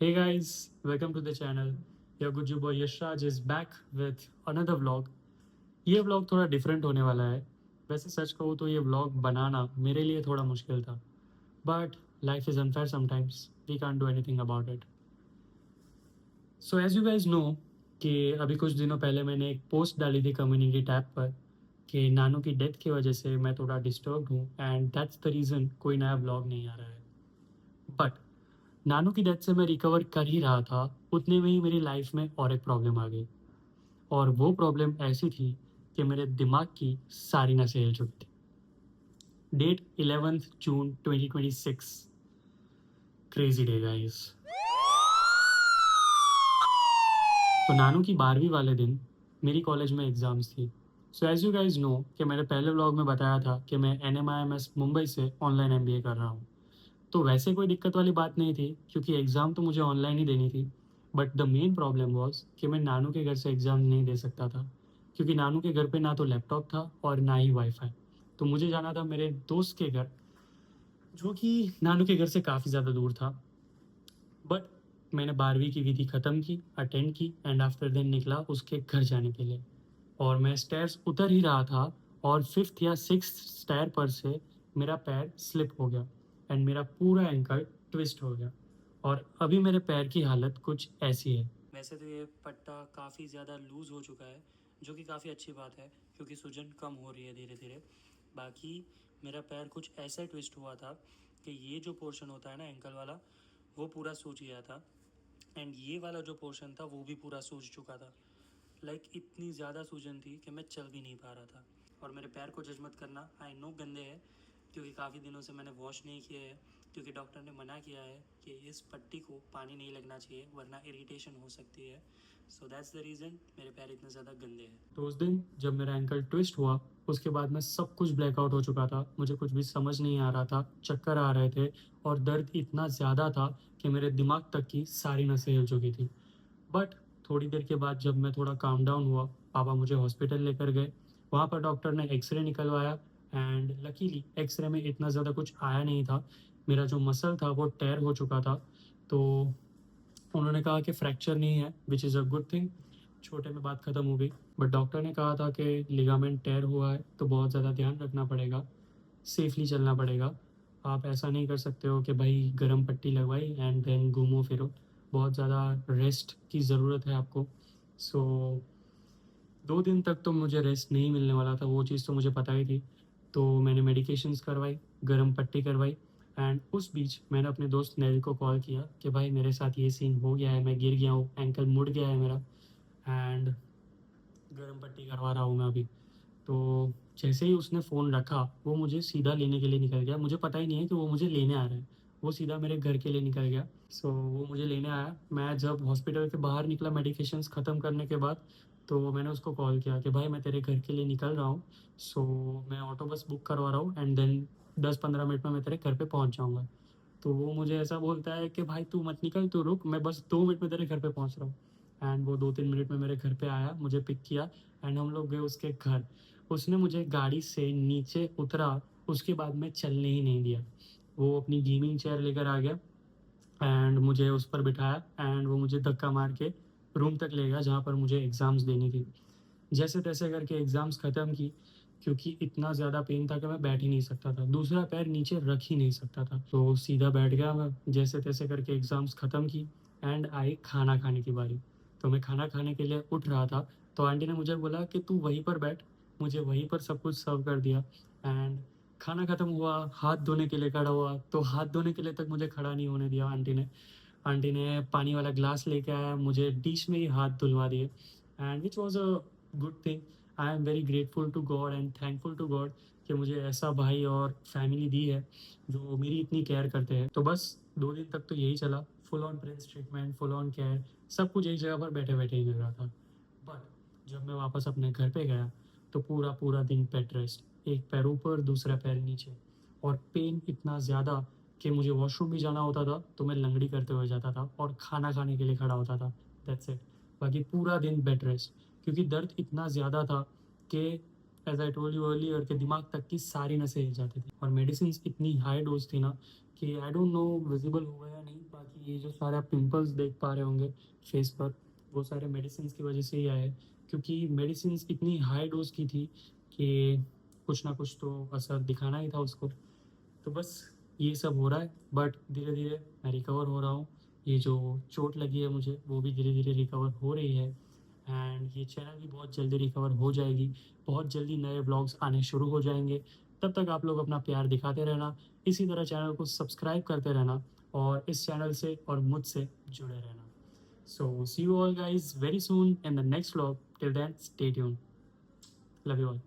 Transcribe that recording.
Hey guys, welcome to the channel. Your good boy Yashraj is back with another vlog. ये vlog थोड़ा different होने वाला है. वैसे सच कहूँ तो ये vlog बनाना मेरे लिए थोड़ा मुश्किल था. But life is unfair sometimes. We can't do anything about it. So as you guys know कि अभी कुछ दिनों पहले मैंने एक पोस्ट डाली थी कम्युनिटी टैब पर कि नानू की डेथ की वजह से मैं थोड़ा डिस्टर्ब्ड हूँ एंड दैट्स द रीज़न कोई नया व्लॉग नहीं आ रहा है. बट नानू की डेथ से मैं रिकवर कर ही रहा था, उतने में ही मेरी लाइफ में और एक प्रॉब्लम आ गई. और वो प्रॉब्लम ऐसी थी कि मेरे दिमाग की सारी नसें हिल चुकी थी. डेट 11th जून 2026. Crazy day guys. तो नानू की 12वीं वाले दिन मेरी कॉलेज में एग्ज़ाम्स थी. So as you guys know कि मैंने पहले व्लॉग में बताया था कि मैं NMIMS मुंबई से ऑनलाइन MBA कर रहा हूँ. तो वैसे कोई दिक्कत वाली बात नहीं थी क्योंकि एग्ज़ाम तो मुझे ऑनलाइन ही देनी थी. But the main problem was कि मैं नानू के घर से एग्ज़ाम नहीं दे सकता था क्योंकि नानू के घर पे ना तो लैपटॉप था और ना ही वाईफ़ाई. तो मुझे जाना था मेरे दोस्त के घर, जो कि नानू के घर से काफ़ी ज़्यादा दूर था. बट मैंने 12वीं की विधि ख़त्म की, अटेंड की एंड आफ्टर देन निकला उसके घर जाने के लिए. और मैं स्टेयर्स उतर ही रहा था और 5th या 6th स्टेयर पर से मेरा पैर स्लिप हो गया एंड मेरा पूरा एंकल ट्विस्ट हो गया. और अभी मेरे पैर की हालत कुछ ऐसी है. वैसे तो ये पट्टा काफ़ी ज़्यादा लूज़ हो चुका है, जो कि काफ़ी अच्छी बात है क्योंकि सूजन कम हो रही है धीरे धीरे. बाकी मेरा पैर कुछ ऐसा ट्विस्ट हुआ था कि ये जो पोर्शन होता है ना एंकल वाला, वो पूरा सूज गया था एंड ये वाला जो पोर्शन था वो भी पूरा सूज चुका था. इतनी ज़्यादा सूजन थी कि मैं चल भी नहीं पा रहा था. और मेरे पैर को जज मत करना, आई नो गंदे हैं क्योंकि काफ़ी दिनों से मैंने वॉश नहीं किए हैं क्योंकि डॉक्टर ने मना किया है कि इस पट्टी को पानी नहीं लगना चाहिए वरना इरिटेशन हो सकती है. सो दैट्स द रीज़न मेरे पैर इतने ज़्यादा गंदे हैं. तो उस दिन जब मेरा एंकल ट्विस्ट हुआ उसके बाद में सब कुछ ब्लैकआउट हो चुका था. मुझे कुछ भी समझ नहीं आ रहा था, चक्कर आ रहे थे और दर्द इतना ज़्यादा था कि मेरे दिमाग तक की सारी नसें हिल चुकी थी. बट थोड़ी देर के बाद जब मैं थोड़ा काम डाउन हुआ, पापा मुझे हॉस्पिटल लेकर गए. वहाँ पर डॉक्टर ने एक्सरे निकलवाया एंड लकीली एक्सरे में इतना ज़्यादा कुछ आया नहीं था. मेरा जो मसल था वो टेयर हो चुका था. तो उन्होंने कहा कि फ्रैक्चर नहीं है, which is a good thing. छोटे में बात ख़त्म हो गई. बट डॉक्टर ने कहा था कि लिगामेंट टेयर हुआ है तो बहुत ज़्यादा ध्यान रखना पड़ेगा, सेफली चलना पड़ेगा. आप ऐसा नहीं कर सकते हो कि भाई गरम पट्टी लगवाई एंड देन घूमो फिरो. बहुत ज़्यादा रेस्ट की ज़रूरत है आपको. सो 2 दिन तक तो मुझे रेस्ट नहीं मिलने वाला था, वो चीज़ तो मुझे पता ही थी. तो मैंने मेडिकेशंस करवाई, गरम पट्टी करवाई एंड उस बीच मैंने अपने दोस्त नेल को कॉल किया कि भाई मेरे साथ ये सीन हो गया है, मैं गिर गया हूँ, एंकल मुड़ गया है मेरा एंड गरम पट्टी करवा रहा हूँ मैं अभी. तो जैसे ही उसने फ़ोन रखा वो मुझे सीधा लेने के लिए निकल गया. मुझे पता ही नहीं है कि वो मुझे लेने आ रहा है, वो सीधा मेरे घर के लिए निकल गया. सो वो मुझे लेने आया. मैं जब हॉस्पिटल के बाहर निकला मेडिकेशंस ख़त्म करने के बाद, तो मैंने उसको कॉल किया कि भाई मैं तेरे घर के लिए निकल रहा हूँ. सो मैं ऑटो बस बुक करवा रहा हूँ एंड देन 10-15 मिनट में मैं तेरे घर पे पहुँच जाऊँगा. तो वो मुझे ऐसा बोलता है कि भाई तू मत निकल, तू रुक, मैं बस 2 मिनट में तेरे घर पे पहुँच रहा हूँ. एंड वो 2-3 मिनट में मेरे घर पे आया, मुझे पिक किया एंड हम लोग गए उसके घर. उसने मुझे गाड़ी से नीचे उतरा, उसके बाद में चलने ही नहीं दिया. वो अपनी गेमिंग चेयर लेकर आ गया एंड मुझे उस पर बिठाया एंड वो मुझे धक्का मार के रूम तक ले गया जहाँ पर मुझे एग्ज़ाम्स देनी थी. जैसे तैसे करके एग्ज़ाम्स ख़त्म की क्योंकि इतना ज़्यादा पेन था कि मैं बैठ ही नहीं सकता था, दूसरा पैर नीचे रख ही नहीं सकता था. तो सीधा बैठ गया मैं, जैसे तैसे करके एग्ज़ाम्स ख़त्म की एंड आई खाना खाने की बारी. तो मैं खाना खाने के लिए उठ रहा था तो आंटी ने मुझे बोला कि तू वहीं पर बैठ. मुझे वहीं पर सब कुछ सर्व कर दिया एंड खाना ख़त्म हुआ, हाथ धोने के लिए खड़ा हुआ तो हाथ धोने के लिए तक मुझे खड़ा नहीं होने दिया आंटी ने. आंटी ने पानी वाला ग्लास लेके आया, मुझे डिश में ही हाथ धुलवा दिए and which was a good thing. I am very grateful to God and thankful to God कि मुझे ऐसा भाई और फैमिली दी है जो मेरी इतनी केयर करते हैं. तो बस 2 दिन तक तो यही चला, full on Prince treatment, full on care, सब कुछ एक जगह पर बैठे बैठे ही मिल रहा था. बट जब मैं वापस अपने घर पे गया तो पूरा पूरा दिन बेड रेस्ट, एक पैर ऊपर दूसरा पैर नीचे. और पेन इतना ज़्यादा कि मुझे वॉशरूम भी जाना होता था तो मैं लंगड़ी करते हुए जाता था और खाना खाने के लिए खड़ा होता था. That's it. बाकी पूरा दिन बेड रेस्ट क्योंकि दर्द इतना ज़्यादा था कि as I told you earlier के दिमाग तक की सारी नसें हिल जाती थी और मेडिसिन इतनी हाई डोज थी ना कि आई डोंट नो विजिबल होगा या नहीं, बाकी ये जो सारे आप पिंपल्स देख पा रहे होंगे फेस पर, वो सारे मेडिसिन की वजह से ही आए, क्योंकि मेडिसिन इतनी हाई डोज की थी कि कुछ ना कुछ तो असर दिखाना ही था उसको। तो बस ये सब हो रहा है, बट धीरे धीरे मैं रिकवर हो रहा हूँ। ये जो चोट लगी है मुझे वो भी धीरे धीरे रिकवर हो रही है, एंड ये चैनल भी बहुत जल्दी रिकवर हो जाएगी। बहुत जल्दी नए व्लॉग्स आने शुरू हो जाएंगे। तब तक आप लोग अपना प्यार दिखाते रहना, इसी तरह चैनल को सब्सक्राइब करते रहना और इस चैनल से और मुझसे जुड़े रहना। So see you all guys very soon in the next vlog. Till then stay tuned. Love you all.